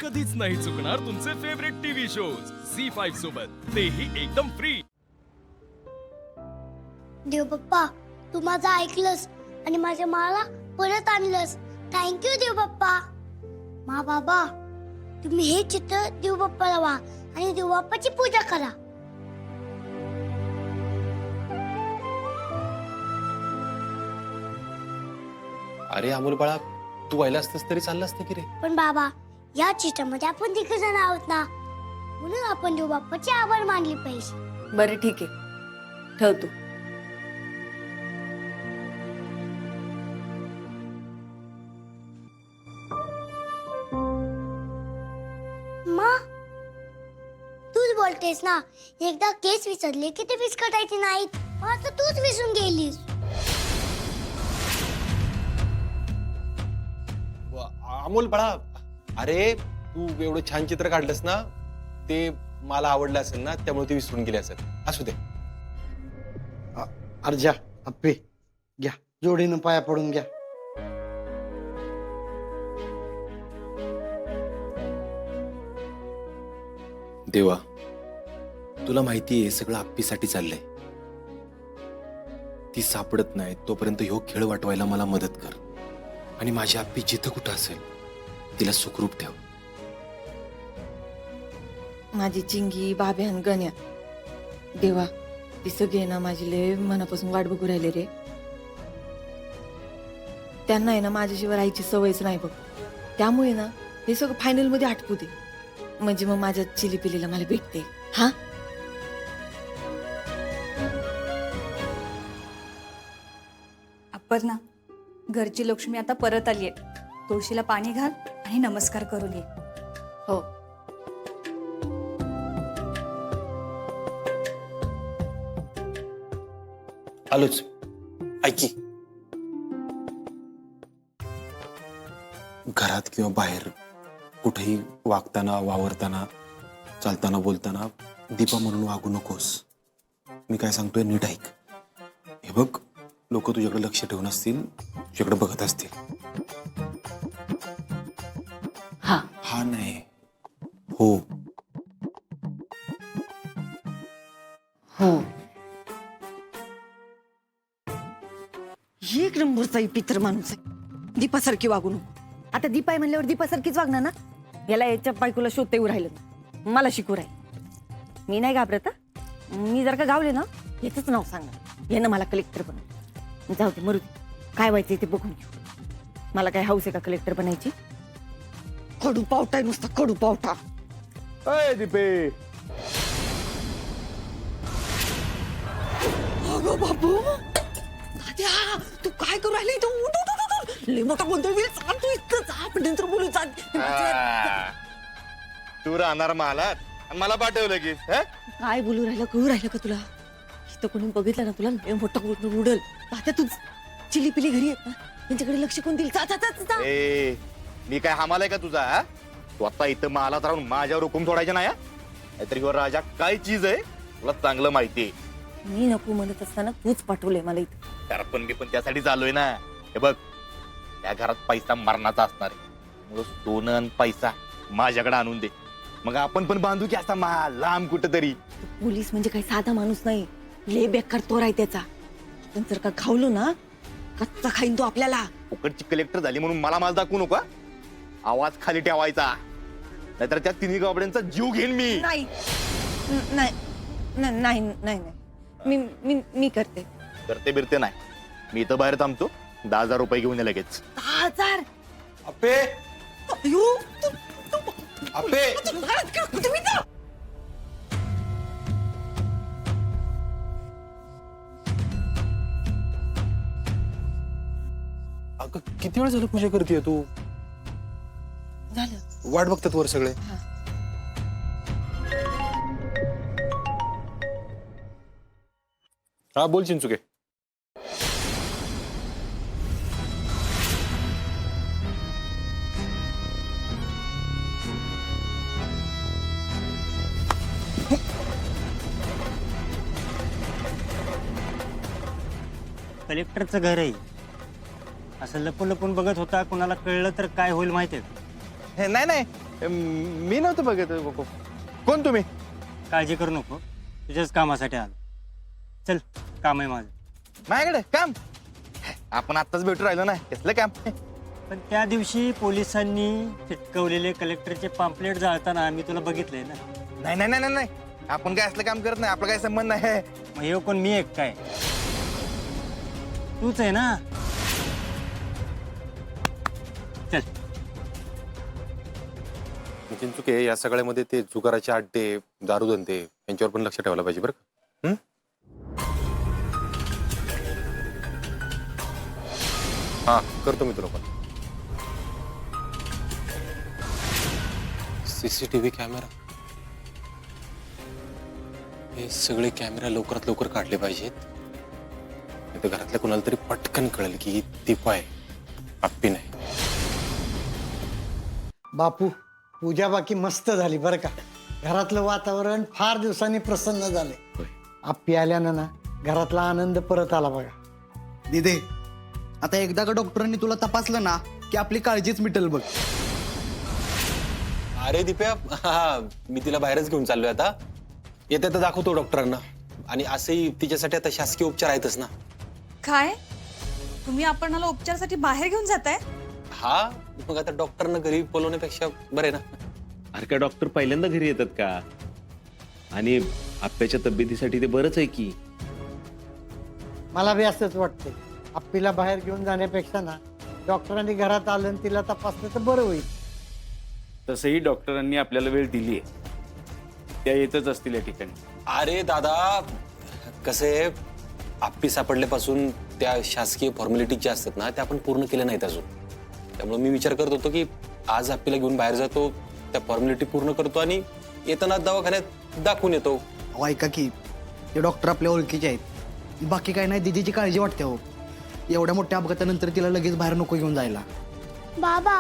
कधीच नाही चुकणार तुमचे फेवरेट टीव्ही शोज झी5 सोबत, तेही एकदम फ्री। देव बाप्पा, तू माझं ऐकलंस आणि माझ्या माला परत आणलंस। थँक्यू देव बाप्पा। मा बाबा, तुम्ही हे चित्र देव बाप्पाला वा आणि देव बाप्पाची पूजा करा। अरे अमोल बाळा, तू व्हायला असतस तरी चाललं असतं की रे। पण बाबा, या चित्रामध्ये आपण तिघ जण आहोत ना, म्हणून आपण देव बाप्पाचे आभार मानले पाहिजे। बरं ठीक आहे, ठेवतो। मा, तूच बोलतेस ना, एकदा केस विसरले की ते विस्कटायचे नाहीत। मग आता तूच विसरून गेलीस। अमोल बाळा, अरे तू एवढं छान चित्र काढलंस ना, ते मला आवडलं असेल ना, त्यामुळे ते विसरून गेले असेल। असू दे। अर्जा, अप्पे घ्या, जोडीनं पाया पडून घ्या। देवा, तुला माहितीये हे सगळं आप्पीसाठी चाललंय। ती सापडत नाही तोपर्यंत ह्यो खेळ वाटवायला मला मदत कर, आणि माझी आप्पी जिथं कुठं असेल तिला सुखरूप ठेव। माझी चिंगी, बाब्यान, गण्या, देवा, ती सगळे ना माझी लय मनापासून वाट बघू राहिले रे। त्यांना आहे ना माझ्याशिवाय राहायची सवयच नाही बघ, त्यामुळे ना हे सगळं फायनल मध्ये आटपू दे, म्हणजे मग माझ्या चिलीपिलीला मला भेटते। हा, अपर्णा, घरची लक्ष्मी आता परत आलीये। तुळशीला पाणी घाल आणि नमस्कार करून ये। हो। आलोच। ऐकी, घरात किंवा बाहेर कुठेही वागताना, वावरताना, चालताना, बोलताना दीपा म्हणून वागू नकोस। मी काय सांगतोय नीट ऐक। हे बघ, लोक तुझ्याकडे लक्ष ठेवून असतील, तुझ्याकडे बघत असतील। हा हा नाही, हो हो, एक नंबरचा पित्र माणूस आहे। दीपासारखी वागू नको। आता दीपा आहे म्हणल्यावर दीपासारखीच वागणार ना। याला याच्या बायकोला शोधता येऊ राहिलं, मला शिकू राहील। मी नाही घाबरत हा। मी जर का गावले ना, याच नाव सांगणार, यानं मला कलेक्टर बनव। जाऊ दे, मरू दे, काय व्हायचंय ते बघून घेऊ। मला काय हौस आहे का कलेक्टर बनायची? कडू पावटा आहे नुसता, कडू पावटा। अय दीपे, अगं बाबू, दाद्या, तू काय करू राहिली? तू उठ उठ उठ उठ, लय मोठा गोंधळ होईल। चाल तू इथं जा, आपण नंतर बोलू। जा, तू राहणार महालात आणि मला पाठवलं की काय बोलू राहिलं, कळू राहिलं का तुला? इथं कोणी बघितलं ना तुला लय मोठा गोंधळ उडल। दाद्या, तू चिली पिली घरी आहेत ना, त्यांच्याकडे लक्ष कोण देईल? जा जा जा जा। ए, मी काय हमालाय का तुझा? हा? तू आता इथं महालात राहून माझ्यावर हुकूम सोडायचा नाही? नाहीतरी ह्यो राजा काय चीज आहे तुला चांगलं माहितीये। मी नको म्हणत असताना तूच पाठवलंय मला इथं। तर पण मी पण त्यासाठी चाललोय ना। हे बघ, त्या घरात पैसा मरणाचा असणार आहे, मग सोनं आणि पैसा माझ्याकडे आणून दे, मग आपण पण बांधू की असा महाल लांब कुठं तरी। पोलीस म्हणजे काही साधा माणूस नाही, लय बेकार तोर आहे त्याचा। आपण जर का खावलो ना, कच्चा खाईन तो आपल्याला। फुकटची कलेक्टर झाली म्हणून मला दाखवू नका। आवाज खाली ठेवायचा, नाहीतर त्या तिन्ही गावड्यांचा जीव घेईन मी। नाही नाही नाही नाही, मी मी मी करते। करते बिरते नाही, मी इथं बाहेर थांबतो, 10,000 रुपये घेऊन ये लगेच। 10,000? अप्पे, अयो, अप्पे, तुम्ही जा। अगं किती वेळ झालं पूजा करतेय तू? झालं, वाट बघतात वर सगळे। हा, बोल चिंचुके। कलेक्टरचं घर आहे, असं लपून लपून बघत होता, कुणाला कळलं तर काय होईल माहितीये? नाही नाही, मी नव्हतं बघत. कोण तुम्ही? काळजी करू नको, तुझ्याच कामासाठी आलो. चल, काम आहे माझं. माझ्याकडे काम? आपण आत्ताच भेटू राहिलो ना, कसलं काम? पण त्या दिवशी पोलिसांनी चिटकवलेले कलेक्टरचे पॅम्पलेट जाळताना आम्ही तुला बघितलंय ना. नाही नाही नाही नाही, आपण काय असलं काम करत नाही, आपला काय संबंध नाही. मग हे कोण, मी एक काय? तूच आहे ना. चल. नितीन चुके या सगळ्यामध्ये ते जुगाराचे अड्डे, दारूधंदे यांच्यावर पण लक्ष ठेवायला पाहिजे बरं का. हा, करतो मी तुला पण. CCTV कॅमेरा, हे सगळे कॅमेरा लवकरात लवकर काढले पाहिजेत. नाही तर घरातल्या कोणाला तरी पटकन कळेल की ही दीपा आहे, आप्पी नाही. बापू, पूजा बाकी मस्त झाली बरं का. घरातलं वातावरण फार दिवसांनी प्रसन्न झाले. आप्पी आल्यानं ना घरातला आनंद परत आला बघा. दिदे, आता एकदा का डॉक्टरांनी तुला तपासलं ना की आपली काळजीच मिटेल बघ. अरे दीप्या, हा, मी तिला बाहेरच घेऊन चाललोय आता. येते तर दाखवतो डॉक्टरांना. आणि असंही तिच्यासाठी आता शासकीय उपचार आहेतच ना. काय तुम्ही आपणाला उपचारासाठी बाहेर घेऊन जाताय? हा, मग आता डॉक्टरना घरी बोलवण्यापेक्षा बरे ना. अरे का डॉक्टर पहिल्यांदा घरी येतात का? आणि आप्याच्या तब्येतीसाठी ते बरंच आहे की. मला बी असंच वाटतंय. आप्पीला बाहेर घेऊन जाण्यापेक्षा ना डॉक्टरांनी घरात आलं आणि तिला तपासलं तर बरं होईल. तसंही डॉक्टरांनी आपल्याला वेळ दिली आहे, त्या येतच असतील या ठिकाणी. अरे दादा, कसे आप्पी सापडल्यापासून त्या शासकीय फॉर्मॅलिटी ज्या असतात ना त्या आपण पूर्ण केल्या नाहीत अजून. त्यामुळे मी विचार करत होतो की आज आप्पीला घेऊन बाहेर जातो, त्या फॉर्मॅलिटी पूर्ण करतो आणि येताना दवाखान्यात दाखवून येतो. अहो ऐका की, ते डॉक्टर आपल्या ओळखीचे आहेत. बाकी काय नाही, दिदीची काळजी वाटते हो. एवढ्या मोठ्या अपघातानंतर तिला लगेच बाहेर नको घेऊन जायला. बाबा,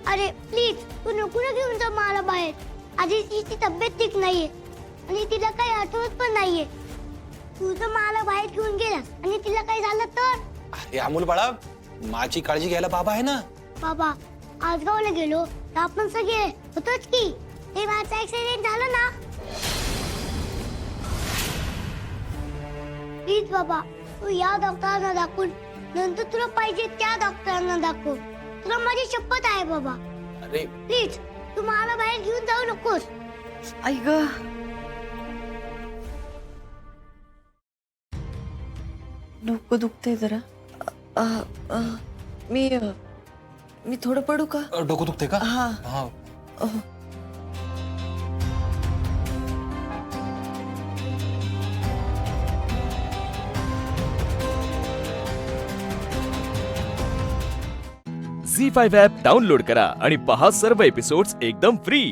अरे प्लीज तू नको ना घेऊन जा मला बाहेर. आधी तिची तब्येत ठीक नाहीये आणि तिला काही आठवत पण नाहीये. तू तर मला बाहेर घेऊन गेलास आणि तिला काही झालं तर? अरे अमोल बाळा, माझी काळजी घ्यायला बाबा आहे ना. बाबा, आज गावला गेलो तर आपण सगळे होतोच की. ते माझा ऍक्सिडेंट झालं ना. प्लीज बाबा, तू या डॉक्टरांना दाखवून नंतर तुला पाहिजे त्या डॉक्टरांना दाखव. तुला माझी शपथ आहे बाबा. अरे प्लीज तू मला बाहेर घेऊन जाऊ नकोस. आई ग, डोकं दुखतंय जरा. मी थोडं पडू का? डोकं दुखते का? हा. हा. झी5 ॲप डाउनलोड करा आणि पहा सर्व एपिसोड्स एकदम फ्री.